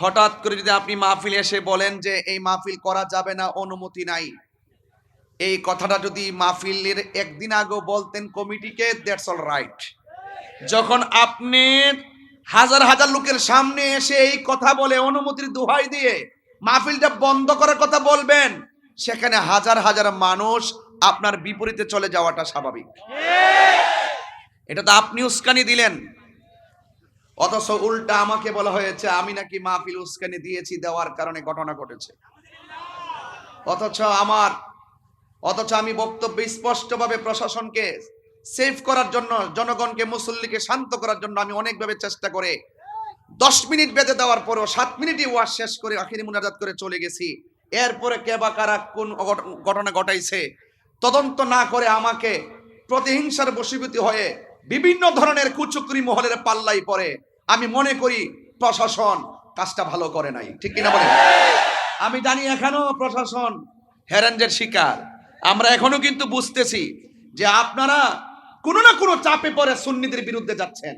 হঠাৎ করে যদি আপনি মাহফিলে এসে বলেন যে এই মাহফিল করা যাবে না, অনুমতি নাই, এই কথাটা যদি মাহফিলের একদিন আগেও বলতেন কমিটিকে, দ্যাটস অল রাইট। যখন আপনি হাজার হাজার লোকের সামনে এসে এই কথা বলে অনুমতির দোহাই দিয়ে মাহফিলটা বন্ধ করার কথা বলবেন, সেখানে হাজার হাজার মানুষ আপনার বিপরীতে চলে যাওয়াটা স্বাভাবিক। এটা তো আপনি উস্কানি দিলেন, অথচ উল্টা আমাকে বলা হয়েছে আমি নাকি মাহফিল উস্কানি দিয়েছি, দেওয়ার কারণে ঘটনা ঘটেছে। অথচ আমি বক্তব্যে স্পষ্টভাবে প্রশাসনকে সেভ করার জন্য, জনগণকে, মুসল্লিকে শান্ত করার জন্য আমি অনেকভাবে চেষ্টা করে 10 মিনিট বেঁধে দেওয়ার পরেও 7 মিনিটই ওয়াজ শেষ করে আখিরি মুনাজাত করে চলে গেছি। এরপরে কে বা কারা কোন ঘটনা ঘটাইছে তদন্ত না করে আমাকে প্রতিহিংসার বশীভূত হয়ে বিভিন্ন ধরনের কুচক্রি মহলের পাল্লাই পড়ে। আমি মনে করি প্রশাসন কাজটা ভালো করে নাই, ঠিক কিনা বলেন? আমি জানি এখনো প্রশাসন হ্যারানজের শিকার। আমরা এখনো কিন্তু বুঝতেছি যে আপনারা কোনো না কোনো চাপে পড়ে সুন্নিদের বিরুদ্ধে যাচ্ছেন।